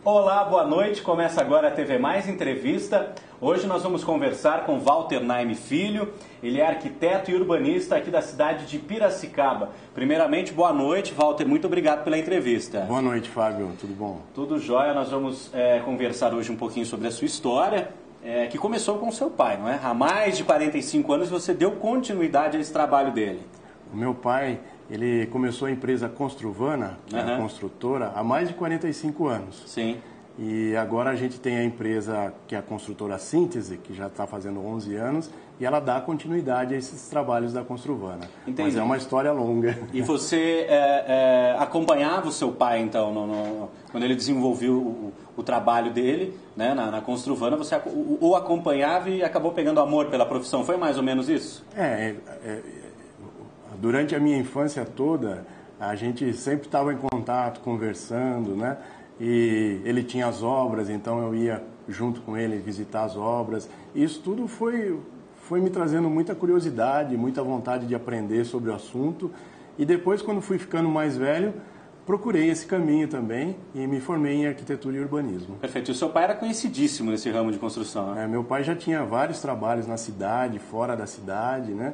Olá, boa noite. Começa agora a TV Mais Entrevista. Hoje nós vamos conversar com Walter Naime Filho. Ele é arquiteto e urbanista aqui da cidade de Piracicaba. Primeiramente, boa noite, Walter. Muito obrigado pela entrevista. Boa noite, Fábio. Tudo bom? Tudo jóia. Nós vamos conversar hoje um pouquinho sobre a sua história, que começou com seu pai, não é? Há mais de 45 anos você deu continuidade a esse trabalho dele. O meu pai, ele começou a empresa Construvana, a construtora, há mais de 45 anos. Sim. E agora a gente tem a empresa que é a construtora Síntese, que já está fazendo 11 anos, e ela dá continuidade a esses trabalhos da Construvana. Entendi. Mas é uma história longa. E você acompanhava o seu pai, então, quando ele desenvolveu o trabalho dele, né, na Construvana, você o acompanhava e acabou pegando amor pela profissão. Foi mais ou menos isso? Durante a minha infância toda, a gente sempre estava em contato, conversando, né? E ele tinha as obras, então eu ia junto com ele visitar as obras. E isso tudo foi me trazendo muita curiosidade, muita vontade de aprender sobre o assunto. E depois, quando fui ficando mais velho, procurei esse caminho também e me formei em arquitetura e urbanismo. Perfeito. E o seu pai era conhecidíssimo nesse ramo de construção, né? Meu pai já tinha vários trabalhos na cidade, fora da cidade, né?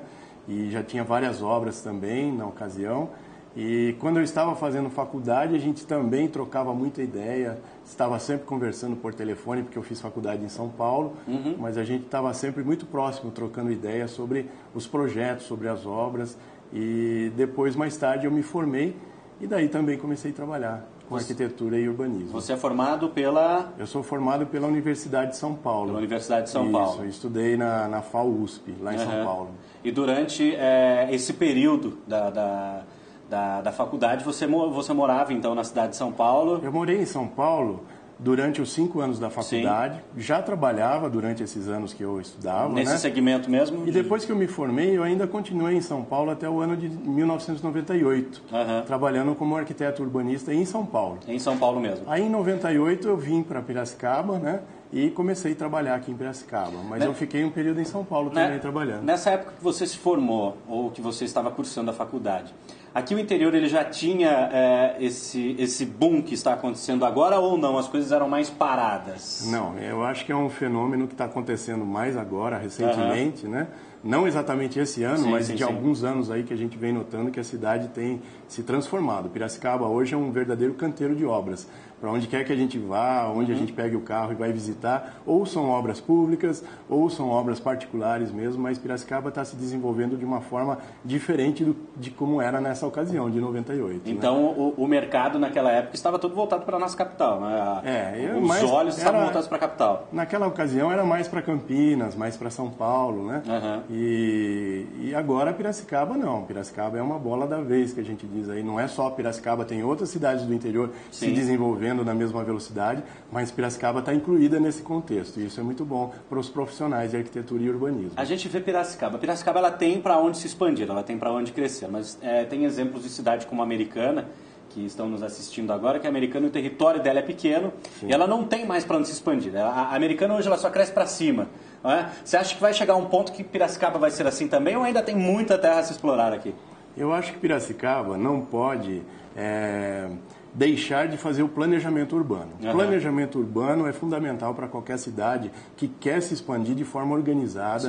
E já tinha várias obras também na ocasião. E quando eu estava fazendo faculdade, a gente também trocava muita ideia, estava sempre conversando por telefone, porque eu fiz faculdade em São Paulo, mas a gente estava sempre muito próximo, trocando ideias sobre os projetos, sobre as obras. E depois, mais tarde, eu me formei e daí também comecei a trabalhar com arquitetura e urbanismo. Você é formado pela... Eu sou formado pela Universidade de São Paulo. Pela Universidade de São Paulo. Isso, eu estudei na FAUSP, lá em São Paulo. E durante esse período da faculdade, você morava então na cidade de São Paulo? Eu morei em São Paulo durante os 5 anos da faculdade. Sim. Já trabalhava durante esses anos que eu estudava. Nesse segmento mesmo? E depois que eu me formei, eu ainda continuei em São Paulo até o ano de 1998, trabalhando como arquiteto urbanista em São Paulo. Em São Paulo mesmo? Aí em 98 eu vim para Piracicaba, né? E comecei a trabalhar aqui em Piracicaba. Mas eu fiquei um período em São Paulo também trabalhando. Nessa época que você se formou, ou que você estava cursando a faculdade, aqui o interior ele já tinha esse boom que está acontecendo agora ou não? As coisas eram mais paradas? Não, eu acho que é um fenômeno que está acontecendo mais agora, recentemente, né? Não exatamente esse ano, mas de alguns anos aí que a gente vem notando que a cidade tem se transformado. Piracicaba hoje é um verdadeiro canteiro de obras. Para onde quer que a gente vá, onde a gente pegue o carro e vai visitar, ou são obras públicas, ou são obras particulares mesmo, mas Piracicaba está se desenvolvendo de uma forma diferente de como era nessa ocasião, de 98. Então, o mercado naquela época estava todo voltado para a nossa capital, né? Os olhos estavam voltados para a capital. Naquela ocasião era mais para Campinas, mais para São Paulo, né? E agora Piracicaba não. Piracicaba é uma bola da vez, que a gente diz aí. Não é só Piracicaba, tem outras cidades do interior se desenvolvendo na mesma velocidade, mas Piracicaba está incluída nesse contexto. E isso é muito bom para os profissionais de arquitetura e urbanismo. A gente vê Piracicaba. Piracicaba ela tem para onde se expandir, ela tem para onde crescer. Mas tem exemplos de cidade como Americana, que estão nos assistindo agora, que a Americana, o território dela é pequeno e ela não tem mais para onde se expandir. A Americana hoje ela só cresce para cima. Não é? Você acha que vai chegar um ponto que Piracicaba vai ser assim também ou ainda tem muita terra a se explorar aqui? Eu acho que Piracicaba não pode deixar de fazer o planejamento urbano. O planejamento urbano é fundamental para qualquer cidade que quer se expandir de forma organizada,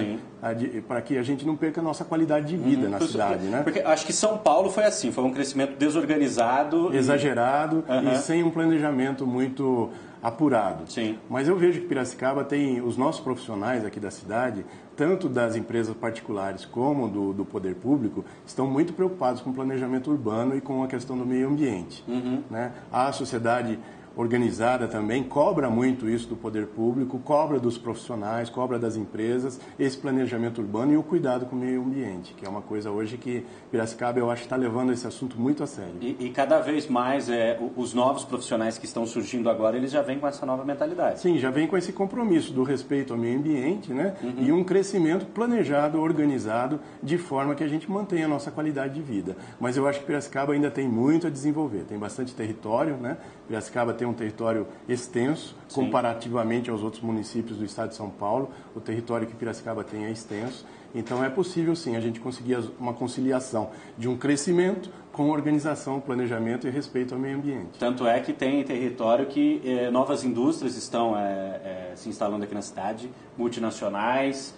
para que a gente não perca a nossa qualidade de vida na cidade, né? Porque acho que São Paulo foi assim, foi um crescimento desorganizado. Exagerado e sem um planejamento muito apurado. Sim. Mas eu vejo que Piracicaba tem os nossos profissionais aqui da cidade, tanto das empresas particulares como do poder público, estão muito preocupados com o planejamento urbano e com a questão do meio ambiente. Né? A sociedade organizada também cobra muito isso do poder público, cobra dos profissionais, cobra das empresas, esse planejamento urbano e o cuidado com o meio ambiente, que é uma coisa hoje que Piracicaba, eu acho, está levando esse assunto muito a sério. E cada vez mais os novos profissionais que estão surgindo agora, eles já vêm com essa nova mentalidade. Sim, já vem com esse compromisso do respeito ao meio ambiente, né? E um crescimento planejado, organizado, de forma que a gente mantenha a nossa qualidade de vida. Mas eu acho que Piracicaba ainda tem muito a desenvolver, tem bastante território, né? Piracicaba tem um território extenso, Sim. comparativamente aos outros municípios do estado de São Paulo. O território que Piracicaba tem é extenso. Então é possível sim a gente conseguir uma conciliação de um crescimento com organização, planejamento e respeito ao meio ambiente. Tanto é que tem território que novas indústrias estão se instalando aqui na cidade, multinacionais,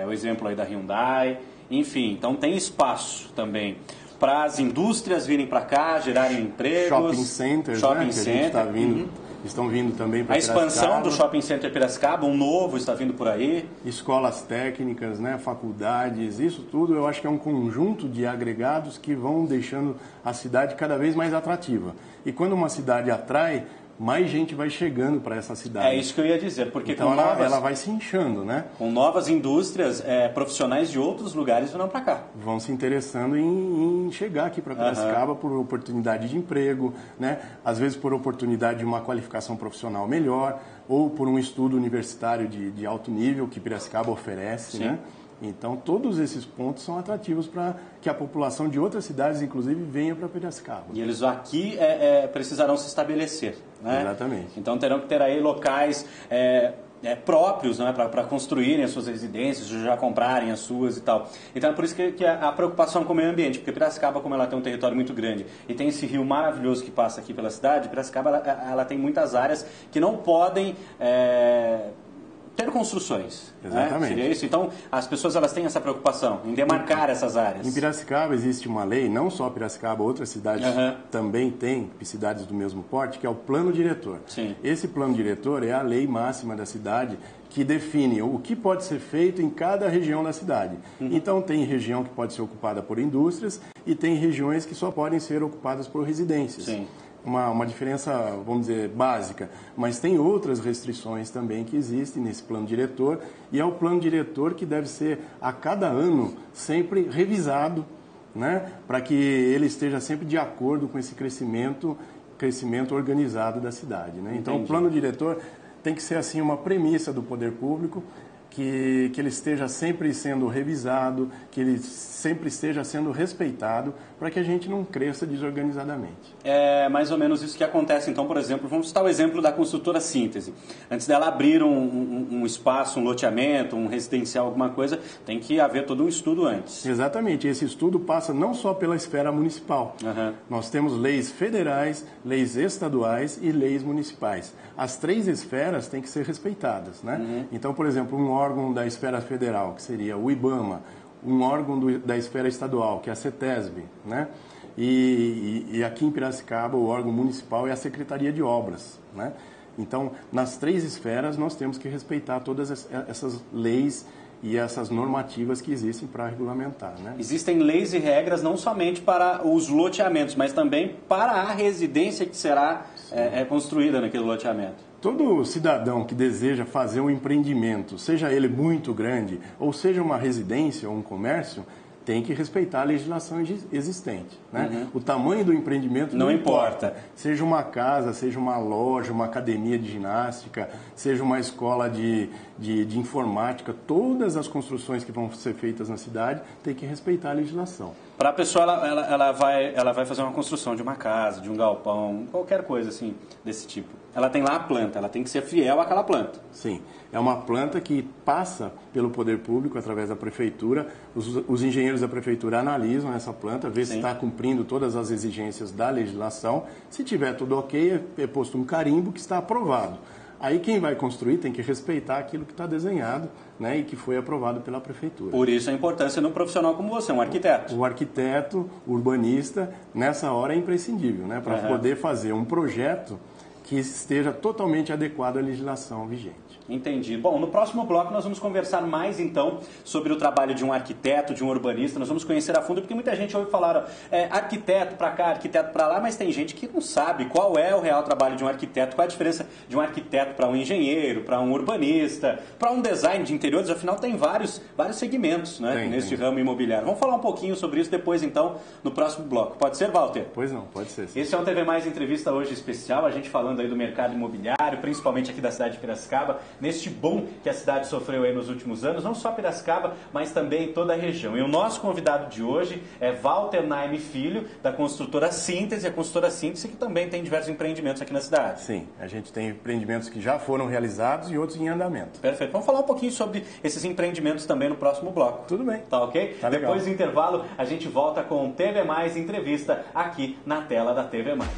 o exemplo aí da Hyundai, enfim, então tem espaço também para as indústrias virem para cá, gerarem empregos. Shopping centers, né, que a gente está vindo, estão vindo também para Piracicaba. A expansão do Shopping Center Piracicaba, um novo está vindo por aí. Escolas técnicas, né, faculdades, isso tudo eu acho que é um conjunto de agregados que vão deixando a cidade cada vez mais atrativa. E quando uma cidade atrai, mais gente vai chegando para essa cidade. É isso que eu ia dizer, porque então com ela vai se inchando, né? Com novas indústrias, profissionais de outros lugares virão para cá. Vão se interessando em chegar aqui para Piracicaba por oportunidade de emprego, né? Às vezes por oportunidade de uma qualificação profissional melhor ou por um estudo universitário de alto nível que Piracicaba oferece, né? Então, todos esses pontos são atrativos para que a população de outras cidades, inclusive, venha para Piracicaba. E eles aqui precisarão se estabelecer, né? Exatamente. Então, terão que ter aí locais próprios, né, para construírem as suas residências, já comprarem as suas e tal. Então, é por isso que a preocupação com o meio ambiente, porque Piracicaba, como ela tem um território muito grande e tem esse rio maravilhoso que passa aqui pela cidade, Piracicaba ela tem muitas áreas que não podem ter construções. Exatamente. Né? Seria isso? Então, as pessoas elas têm essa preocupação em demarcar essas áreas. Em Piracicaba existe uma lei, não só Piracicaba, outras cidades também têm, cidades do mesmo porte, que é o plano diretor. Sim. Esse plano diretor é a lei máxima da cidade que define o que pode ser feito em cada região da cidade. Então, tem região que pode ser ocupada por indústrias e tem regiões que só podem ser ocupadas por residências. Sim. Uma diferença, vamos dizer, básica, mas tem outras restrições também que existem nesse plano diretor e é o plano diretor que deve ser a cada ano sempre revisado, né, para que ele esteja sempre de acordo com esse crescimento organizado da cidade, né? Então, o plano diretor tem que ser assim uma premissa do poder público, que ele esteja sempre sendo revisado, que ele sempre esteja sendo respeitado, para que a gente não cresça desorganizadamente. É mais ou menos isso que acontece. Então, por exemplo, vamos citar o exemplo da construtora Síntese. Antes dela abrir um espaço, um loteamento, um residencial, alguma coisa, tem que haver todo um estudo antes. Exatamente. Esse estudo passa não só pela esfera municipal. Nós temos leis federais, leis estaduais e leis municipais. As três esferas têm que ser respeitadas, né? Então, por exemplo, um órgão da esfera federal, que seria o IBAMA, um órgão da esfera estadual, que é a CETESB, né? E aqui em Piracicaba, o órgão municipal é a Secretaria de Obras, né? Então, nas três esferas, nós temos que respeitar todas essas leis e essas normativas que existem para regulamentar, né? Existem leis e regras não somente para os loteamentos, mas também para a residência que será construída naquele loteamento. Todo cidadão que deseja fazer um empreendimento, seja ele muito grande, ou seja uma residência ou um comércio, tem que respeitar a legislação existente, né? O tamanho do empreendimento não importa. Seja uma casa, seja uma loja, uma academia de ginástica, seja uma escola de informática, todas as construções que vão ser feitas na cidade têm que respeitar a legislação. Para a pessoa, ela vai fazer uma construção de uma casa, de um galpão, qualquer coisa assim desse tipo. Ela tem lá a planta, ela tem que ser fiel àquela planta. Sim, é uma planta que passa pelo poder público através da prefeitura. Os engenheiros da prefeitura analisam essa planta, vê se está cumprindo todas as exigências da legislação. Se tiver tudo ok, é posto um carimbo que está aprovado. Aí quem vai construir tem que respeitar aquilo que está desenhado, né, e que foi aprovado pela prefeitura. Por isso a importância de um profissional como você, um arquiteto. O arquiteto, o urbanista, nessa hora é imprescindível, né, para poder fazer um projeto que esteja totalmente adequado à legislação vigente. Entendi. Bom, no próximo bloco nós vamos conversar mais, então, sobre o trabalho de um arquiteto, de um urbanista. Nós vamos conhecer a fundo, porque muita gente ouve falar arquiteto para cá, arquiteto para lá, mas tem gente que não sabe qual é o real trabalho de um arquiteto, qual é a diferença de um arquiteto para um engenheiro, para um urbanista, para um design de interiores. Afinal, tem vários segmentos, né, neste ramo imobiliário. Vamos falar um pouquinho sobre isso depois, então, no próximo bloco. Pode ser, Walter? Pois não, pode ser. Sim. Esse é um TV Mais Entrevista hoje especial, a gente falando falando aí do mercado imobiliário, principalmente aqui da cidade de Piracicaba, neste boom que a cidade sofreu aí nos últimos anos, não só Piracicaba, mas também toda a região. E o nosso convidado de hoje é Walter Naime Filho, da construtora Síntese, a construtora Síntese que também tem diversos empreendimentos aqui na cidade. Sim, a gente tem empreendimentos que já foram realizados e outros em andamento. Perfeito. Vamos falar um pouquinho sobre esses empreendimentos também no próximo bloco. Tudo bem. Tá ok? Tá legal. Depois do intervalo, a gente volta com o TV Mais Entrevista aqui na tela da TV Mais.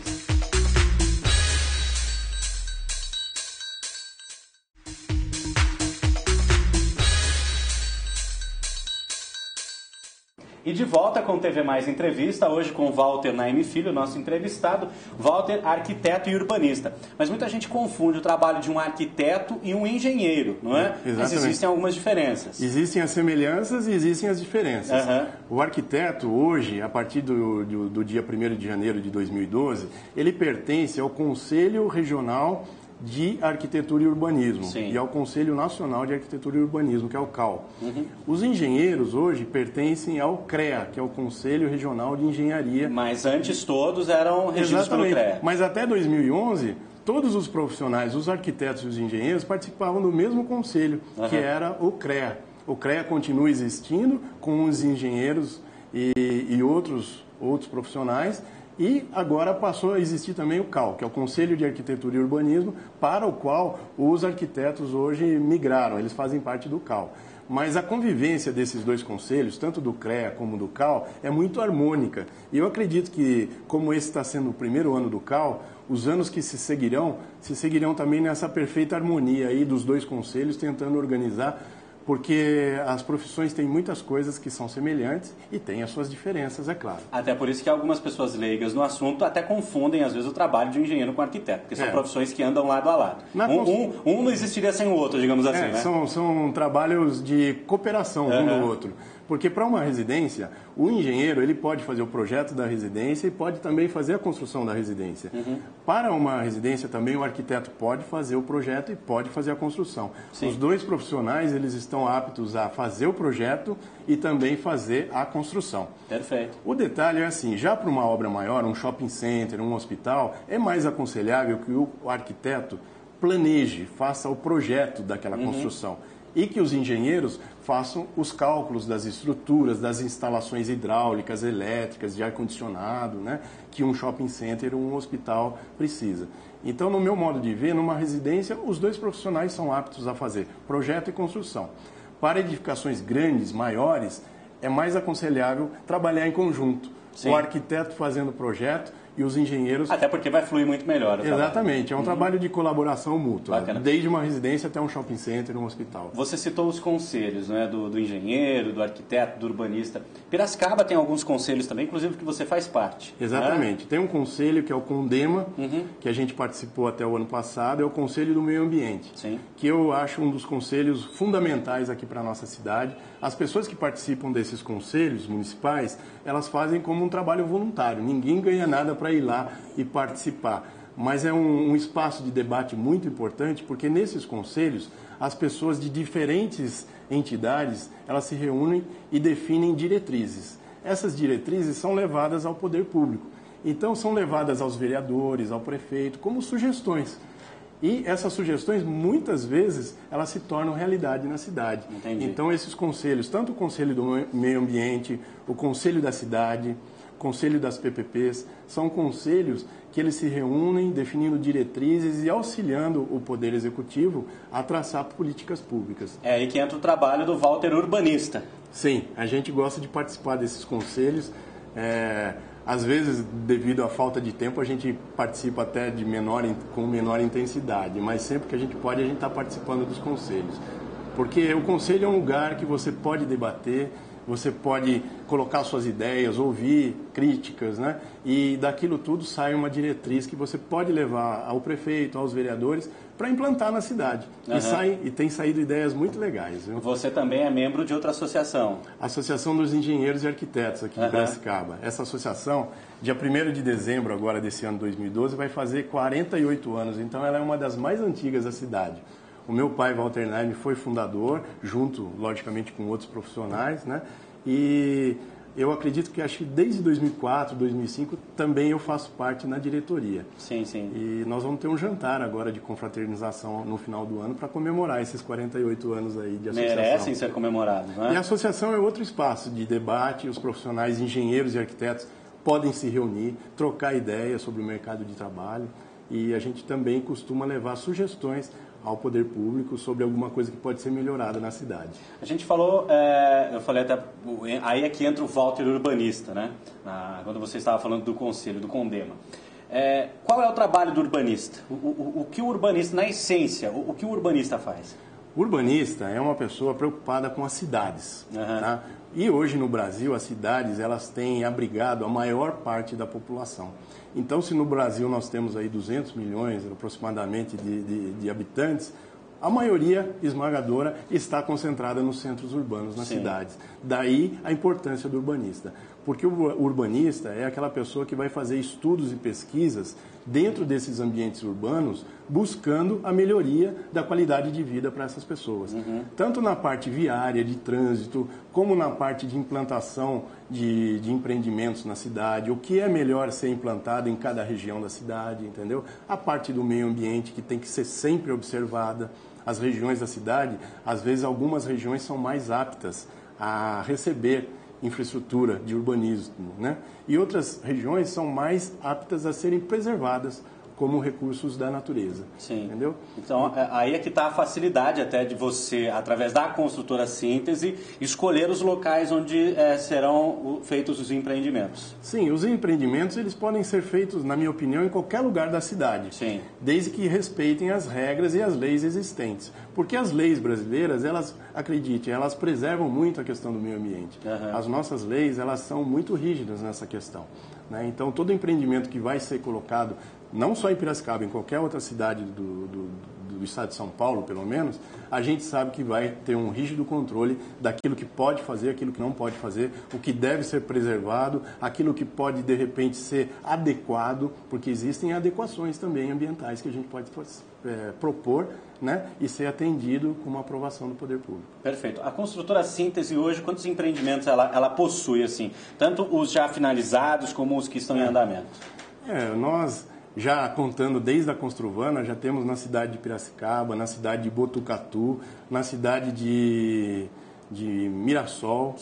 E de volta com o TV Mais Entrevista, hoje com o Walter Naime Filho, nosso entrevistado. Walter, arquiteto e urbanista. Mas muita gente confunde o trabalho de um arquiteto e um engenheiro, não é? Exatamente. Mas existem algumas diferenças. Existem as semelhanças e existem as diferenças. Uhum. O arquiteto hoje, a partir do dia 1º de janeiro de 2012, ele pertence ao Conselho Regional de Arquitetura e Urbanismo. Sim. E ao Conselho Nacional de Arquitetura e Urbanismo, que é o CAL. Uhum. Os engenheiros hoje pertencem ao CREA, que é o Conselho Regional de Engenharia. Mas antes todos eram regidos pelo CREA. Mas até 2011, todos os profissionais, os arquitetos e os engenheiros participavam do mesmo conselho, que era o CREA. O CREA continua existindo com os engenheiros e outros profissionais. E agora passou a existir também o CAL, que é o Conselho de Arquitetura e Urbanismo, para o qual os arquitetos hoje migraram, eles fazem parte do CAL. Mas a convivência desses dois conselhos, tanto do CREA como do CAL, é muito harmônica. E eu acredito que, como esse está sendo o primeiro ano do CAL, os anos que se seguirão também nessa perfeita harmonia aí dos dois conselhos, tentando organizar, porque as profissões têm muitas coisas que são semelhantes e têm as suas diferenças, é claro. Até por isso que algumas pessoas leigas no assunto até confundem, às vezes, o trabalho de um engenheiro com arquiteto, porque são profissões que andam lado a lado. Um não existiria sem o outro, digamos assim, né? São trabalhos de cooperação um do outro. Porque para uma residência, o engenheiro ele pode fazer o projeto da residência e pode também fazer a construção da residência. Para uma residência também o arquiteto pode fazer o projeto e pode fazer a construção. Sim. Os dois profissionais eles estão aptos a fazer o projeto e também fazer a construção. Perfeito. O detalhe é assim, já para uma obra maior, um shopping center, um hospital, é mais aconselhável que o arquiteto planeje, faça o projeto daquela construção. E que os engenheiros façam os cálculos das estruturas, das instalações hidráulicas, elétricas, de ar-condicionado, né, que um shopping center ou um hospital precisa. Então, no meu modo de ver, numa residência, os dois profissionais são aptos a fazer projeto e construção. Para edificações grandes, maiores, é mais aconselhável trabalhar em conjunto. Sim. O arquiteto fazendo o projeto e os engenheiros... Até porque vai fluir muito melhor. Exatamente, é um trabalho de colaboração mútua, bacana. Desde uma residência até um shopping center, um hospital. Você citou os conselhos, né, do engenheiro, do arquiteto, do urbanista. Piracicaba tem alguns conselhos também, inclusive que você faz parte. Exatamente, né? Tem um conselho que é o CONDEMA, que a gente participou até o ano passado, é o Conselho do Meio Ambiente, Sim. que eu acho um dos conselhos fundamentais aqui para a nossa cidade. As pessoas que participam desses conselhos municipais, elas fazem como um trabalho voluntário, ninguém ganha nada para ir lá e participar. Mas é um espaço de debate muito importante, porque nesses conselhos, as pessoas de diferentes entidades, elas se reúnem e definem diretrizes. Essas diretrizes são levadas ao poder público. Então, são levadas aos vereadores, ao prefeito, como sugestões. E essas sugestões, muitas vezes, elas se tornam realidade na cidade. Entendi. Então, esses conselhos, tanto o Conselho do Meio Ambiente, o Conselho da Cidade, o Conselho das PPPs, são conselhos que eles se reúnem definindo diretrizes e auxiliando o Poder Executivo a traçar políticas públicas. É aí que entra o trabalho do Walter Urbanista. Sim, a gente gosta de participar desses conselhos. Às vezes, devido à falta de tempo, a gente participa até com menor intensidade, mas sempre que a gente pode, a gente está participando dos conselhos. Porque o conselho é um lugar que você pode debater, você pode colocar suas ideias, ouvir críticas, né? E daquilo tudo sai uma diretriz que você pode levar ao prefeito, aos vereadores, para implantar na cidade. E tem saído ideias muito legais. Viu? Você também é membro de outra associação. Associação dos Engenheiros e Arquitetos aqui de Piracicaba. Essa associação, dia 1º de dezembro agora desse ano 2012, vai fazer 48 anos. Então ela é uma das mais antigas da cidade. O meu pai, Walter Naime, foi fundador, junto, logicamente, com outros profissionais, né? E eu acredito que acho que desde 2004, 2005 também eu faço parte na diretoria. Sim, sim. E nós vamos ter um jantar agora de confraternização no final do ano para comemorar esses 48 anos aí de associação. Merecem ser comemorados, não é? E a associação é outro espaço de debate, os profissionais, engenheiros e arquitetos podem se reunir, trocar ideias sobre o mercado de trabalho e a gente também costuma levar sugestões ao poder público sobre alguma coisa que pode ser melhorada na cidade. A gente falou, eu falei até, aí é que entra o Walter urbanista, né? Quando você estava falando do conselho, do Condema. Qual é o trabalho do urbanista? O que o urbanista, na essência, o que o urbanista faz? O urbanista é uma pessoa preocupada com as cidades. Tá? E hoje no Brasil, as cidades elas têm abrigado a maior parte da população. Então, se no Brasil nós temos aí 200 milhões aproximadamente de habitantes, a maioria esmagadora está concentrada nos centros urbanos, nas cidades. Daí a importância do urbanista. Porque o urbanista é aquela pessoa que vai fazer estudos e pesquisas dentro desses ambientes urbanos, buscando a melhoria da qualidade de vida para essas pessoas. Tanto na parte viária, de trânsito, como na parte de implantação de empreendimentos na cidade, o que é melhor ser implantado em cada região da cidade, entendeu? A parte do meio ambiente que tem que ser sempre observada. As regiões da cidade, às vezes algumas regiões são mais aptas a receber infraestrutura de urbanismo, né? E outras regiões são mais aptas a serem preservadas como recursos da natureza. Sim. Entendeu? Então, aí é que está a facilidade até de você, através da construtora síntese, escolher os locais onde serão feitos os empreendimentos. Sim, os empreendimentos eles podem ser feitos, na minha opinião, em qualquer lugar da cidade. Sim. Desde que respeitem as regras e as leis existentes. Porque as leis brasileiras, elas, acredite, elas preservam muito a questão do meio ambiente. As nossas leis, elas são muito rígidas nessa questão, né? Então, todo empreendimento que vai ser colocado, não só em Piracicaba, em qualquer outra cidade do estado de São Paulo, pelo menos, a gente sabe que vai ter um rígido controle daquilo que pode fazer, aquilo que não pode fazer, o que deve ser preservado, aquilo que pode, de repente, ser adequado, porque existem adequações também ambientais que a gente pode propor, né, e ser atendido com uma aprovação do poder público. Perfeito. A construtora síntese hoje, quantos empreendimentos ela possui, assim? Tanto os já finalizados como os que estão em andamento? Nós... Já contando desde a Construvana, já temos na cidade de Piracicaba, na cidade de Botucatu, na cidade de Mirassol,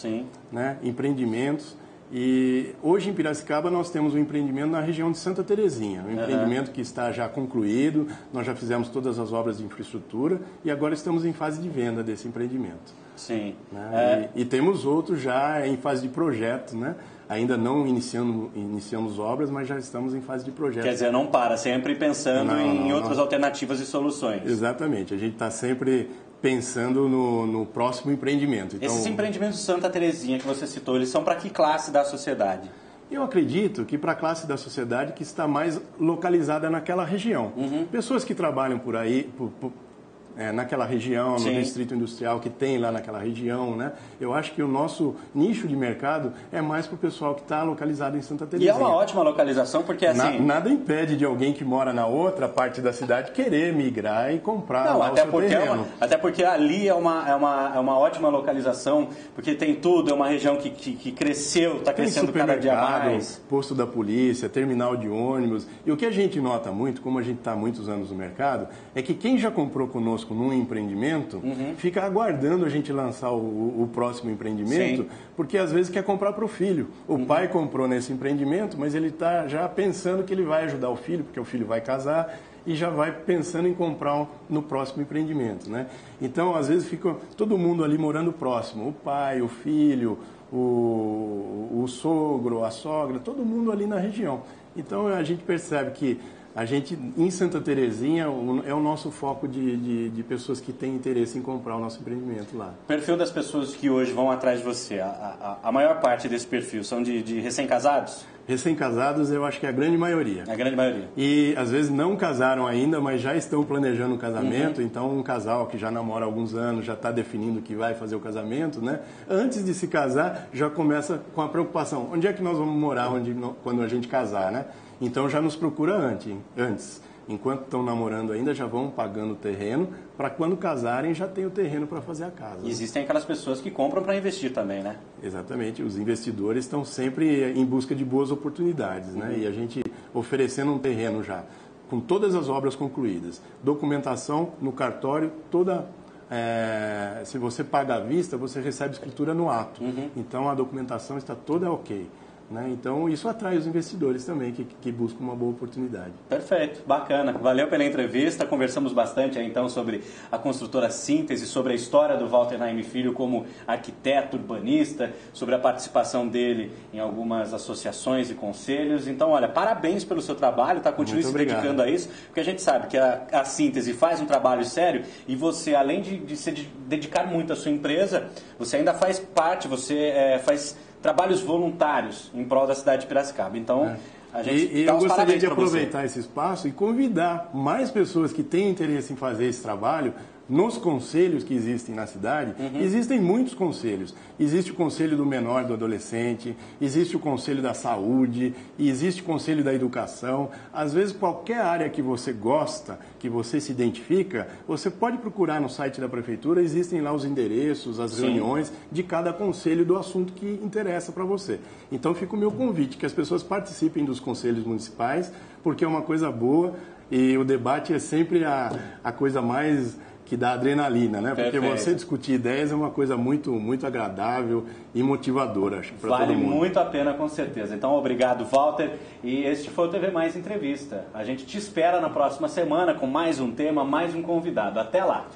né, empreendimentos. E hoje em Piracicaba nós temos um empreendimento na região de Santa Terezinha, um empreendimento que está já concluído, nós já fizemos todas as obras de infraestrutura e agora estamos em fase de venda desse empreendimento. Sim. Né? E temos outros já em fase de projeto, né? Ainda não iniciamos obras, mas já estamos em fase de projeto. Quer dizer, não para, sempre pensando em outras alternativas e soluções. Exatamente, a gente está sempre pensando no próximo empreendimento. Então, esses empreendimentos de Santa Terezinha que você citou, eles são para que classe da sociedade? Eu acredito que para a classe da sociedade que está mais localizada naquela região. Pessoas que trabalham por aí... naquela região, no distrito industrial que tem lá naquela região, né? Eu acho que o nosso nicho de mercado é mais para o pessoal que está localizado em Santa Terezinha. E é uma ótima localização, porque assim... Nada impede de alguém que mora na outra parte da cidade querer migrar e comprar lá o seu terreno. Até porque ali é uma ótima localização, porque tem tudo, é uma região que cresceu, está crescendo cada dia mais. Posto da polícia, terminal de ônibus. E o que a gente nota muito, como a gente está há muitos anos no mercado, é que quem já comprou conosco num empreendimento, fica aguardando a gente lançar o próximo empreendimento, porque às vezes quer comprar para o filho. O pai comprou nesse empreendimento, mas ele está já pensando que ele vai ajudar o filho, porque o filho vai casar e já vai pensando em comprar no próximo empreendimento, né? Então, às vezes, fica todo mundo ali morando próximo, o pai, o filho, o sogro, a sogra, todo mundo ali na região. Então, a gente percebe que a gente, em Santa Terezinha, é o nosso foco de pessoas que têm interesse em comprar o nosso empreendimento lá. O perfil das pessoas que hoje vão atrás de você, a maior parte desse perfil são de recém-casados? Recém-casados, eu acho que é a grande maioria. A grande maioria. E, às vezes, não casaram ainda, mas já estão planejando o casamento. Então, um casal que já namora há alguns anos, já está definindo que vai fazer o casamento, né? Antes de se casar, já começa com a preocupação. Onde é que nós vamos morar quando a gente casar, né? Então, já nos procura antes. enquanto estão namorando ainda, já vão pagando o terreno, para quando casarem já tem o terreno para fazer a casa. E existem aquelas pessoas que compram para investir também, né? Exatamente, os investidores estão sempre em busca de boas oportunidades, né? E a gente oferecendo um terreno já, com todas as obras concluídas, documentação no cartório, toda... se você paga à vista, você recebe escritura no ato. Então a documentação está toda ok. Né? Então isso atrai os investidores também que buscam uma boa oportunidade. Perfeito, bacana. Valeu pela entrevista. Conversamos bastante aí, então sobre a construtora Síntese, sobre a história do Walter Naime Filho como arquiteto urbanista, sobre a participação dele em algumas associações e conselhos. Então, olha, parabéns pelo seu trabalho, tá? Continue se dedicando a isso, porque a gente sabe que a Síntese faz um trabalho sério e você, além de se dedicar muito à sua empresa, você ainda faz parte, você faz trabalhos voluntários em prol da cidade de Piracicaba. Então, a gente eu gostaria de aproveitar esse espaço e convidar mais pessoas que têm interesse em fazer esse trabalho nos conselhos que existem na cidade. Existem muitos conselhos. Existe o conselho do menor, do adolescente, existe o conselho da saúde, existe o conselho da educação. Às vezes, qualquer área que você gosta, que você se identifica, você pode procurar no site da prefeitura, existem lá os endereços, as reuniões de cada conselho do assunto que interessa para você. Então, fica o meu convite, que as pessoas participem dos conselhos municipais, porque é uma coisa boa e o debate é sempre a coisa mais... que dá adrenalina, né? Porque você discutir ideias é uma coisa muito, muito agradável e motivadora, acho, para todo mundo. Vale muito a pena, com certeza. Então, obrigado, Walter. E este foi o TV Mais Entrevista. A gente te espera na próxima semana com mais um tema, mais um convidado. Até lá!